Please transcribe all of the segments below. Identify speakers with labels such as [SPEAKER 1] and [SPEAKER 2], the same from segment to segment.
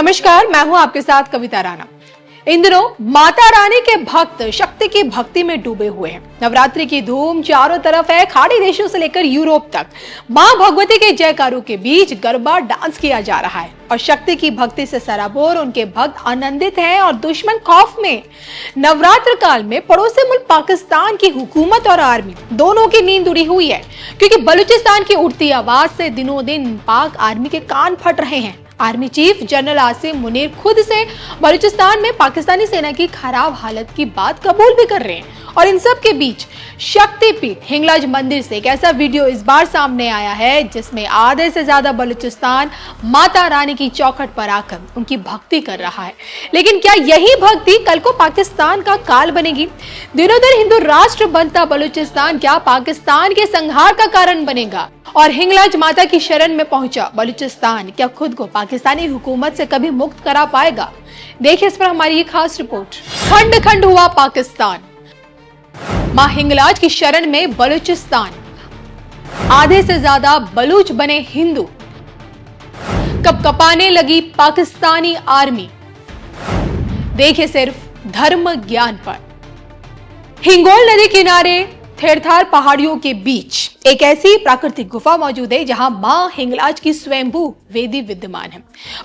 [SPEAKER 1] नमस्कार, मैं हूं आपके साथ कविता राणा। इन दिनों माता रानी के भक्त शक्ति की भक्ति में डूबे हुए हैं। नवरात्रि की धूम चारों तरफ है। खाड़ी देशों से लेकर यूरोप तक मां भगवती के जयकारों के बीच गरबा डांस किया जा रहा है और शक्ति की भक्ति से सराबोर उनके भक्त आनंदित हैं और दुश्मन खौफ में। नवरात्र काल में पड़ोसी मुल्क पाकिस्तान की हुकूमत और आर्मी दोनों की नींद उड़ी हुई है, क्योंकि बलूचिस्तान की उड़ती आवाज से दिनों दिन पाक आर्मी के कान फट रहे हैं। Army chief general Asim Munir खुद से बलूचिस्तान में पाकिस्तानी सेना की खराब हालत की बात कबूल भी कर रहे हैं। और इन सब के बीच शक्तिपीठ हिंगलाज मंदिर से एक ऐसा वीडियो इस बार सामने आया है जिसमें आधे से ज्यादा बलूचिस्तान माता रानी की चौखट पर आकर उनकी भक्ति कर रहा है। लेकिन क्या यही भक्ति कल को पाकिस्तान का काल बनेगी? दिनों दिन हिंदू राष्ट्र बनता बलूचिस्तान क्या पाकिस्तान के संहार का कारण बनेगा? और हिंगलाज माता की शरण में पहुंचा बलूचिस्तान क्या खुद को पाकिस्तानी हुकूमत से कभी मुक्त करा पाएगा? देखिए इस पर हमारी ये खास रिपोर्ट। खंड खंड हुआ पाकिस्तान, मां हिंगलाज की शरण में बलूचिस्तान, आधे से ज्यादा बलूच बने हिंदू, कब कपाने लगी पाकिस्तानी आर्मी। देखिए सिर्फ धर्म ज्ञान पर। हिंगोल नदी किनारे थेरथार पहाड़ियों के बीच एक ऐसी प्राकृतिक गुफा मौजूद है जहां मां हिंगलाज की स्वयंभू वेदी विद्यमान है।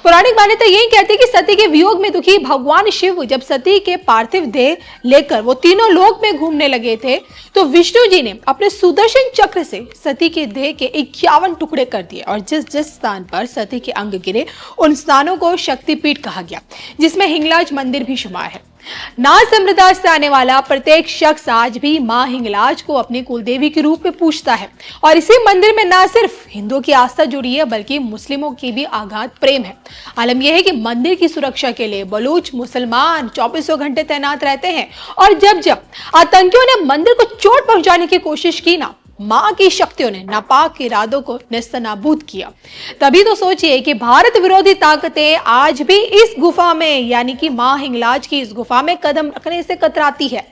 [SPEAKER 1] पौराणिक मान्यता यही कहती है कि सती के वियोग में दुखी भगवान शिव जब सती के पार्थिव देह लेकर वो तीनों लोक में घूमने लगे थे तो विष्णु जी ने अपने सुदर्शन चक्र से सती के देह के 51 टुकड़े कर दिए और जिस जिस स्थान पर सती के अंग गिरे उन स्थानों को शक्तिपीठ कहा गया, जिसमें हिंगलाज मंदिर भी शुमार है। नाथ समुदाय से आने वाला प्रत्येक शख्स आज भी मां हिंगलाज को अपनी कुलदेवी के रूप में पूजता है और इसी मंदिर में न सिर्फ हिंदुओं की आस्था जुड़ी है बल्कि मुस्लिमों की भी आगाध प्रेम है। आलम यह है कि मंदिर की सुरक्षा के लिए बलूच मुसलमान 24 घंटे तैनात रहते हैं और जब जब आतंकियों ने मंदिर को चोट पहुंचाने की कोशिश की ना, मां की शक्तियों ने नापाक इरादों को नेस्तनाबूद किया। तभी तो सोचिए कि भारत विरोधी ताकतें आज भी इस गुफा में यानी कि मां हिंगलाज की इस गुफा में कदम रखने से कतराती है।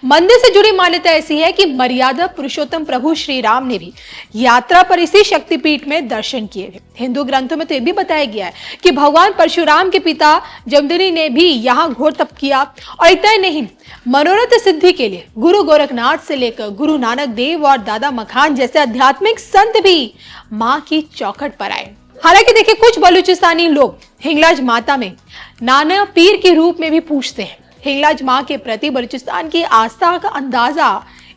[SPEAKER 1] मंदिर से जुड़ी मान्यता ऐसी है कि मर्यादा पुरुषोत्तम प्रभु श्री राम ने भी यात्रा पर इसी शक्तिपीठ में दर्शन किए थे। हिंदू ग्रंथों में तो यह भी बताया गया है कि भगवान परशुराम के पिता जमदग्नि ने भी यहाँ घोर तप किया और इतना ही नहीं, मनोरथ सिद्धि के लिए गुरु गोरखनाथ से लेकर गुरु नानक देव और दादा मखान जैसे आध्यात्मिक संत भी मां की चौखट पर आए। हालांकि देखिए कुछ बलूचिस्तानी लोग हिंगलाज माता में नाना पीर के रूप में भी पूजते हैं। हिंगलाज मां के प्रति बलूचिस्तान की आस्था का अंदाजा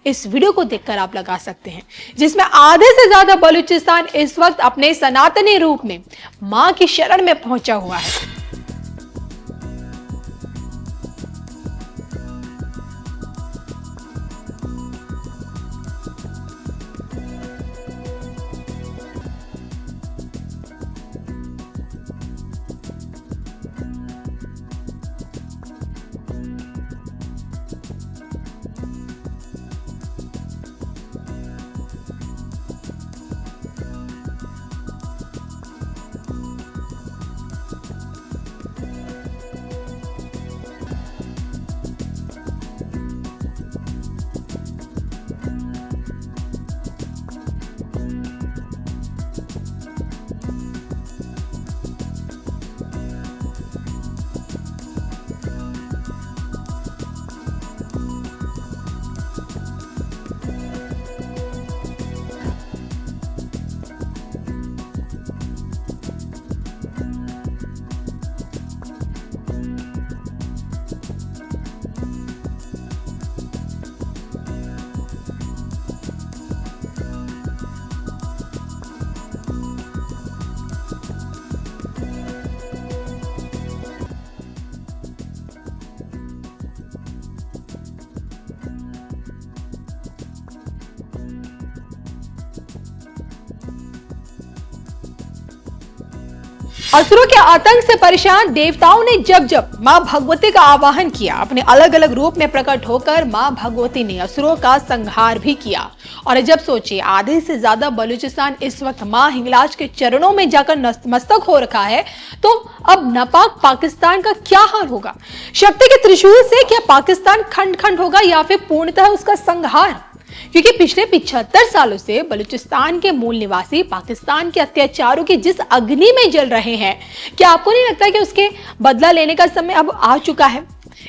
[SPEAKER 1] इस वीडियो को देखकर आप लगा सकते हैं, जिसमें आधे से ज्यादा बलूचिस्तान इस वक्त अपने सनातनी रूप में मां की शरण में पहुंचा हुआ है। असुरों के आतंक से परेशान देवताओं ने जब जब मां भगवती का आवाहन किया, अपने अलग अलग रूप में प्रकट होकर मां भगवती ने असुरों का संहार भी किया। और जब सोचिए आधे से ज्यादा बलूचिस्तान इस वक्त मां हिंगलाज के चरणों में जाकर नतमस्तक हो रखा है, तो अब नापाक पाकिस्तान का क्या हाल होगा? शक्ति के त्रिशूल से क्या पाकिस्तान खंड खंड होगा या फिर पूर्णतः उसका संहार? क्योंकि पिछले 75 सालों से बलूचिस्तान के मूल निवासी पाकिस्तान के अत्याचारों की जिस अग्नि में जल रहे हैं, क्या आपको नहीं लगता कि उसके बदला लेने का समय अब आ चुका है?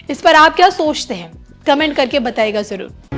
[SPEAKER 1] इस पर आप क्या सोचते हैं? कमेंट करके बताइएगा जरूर।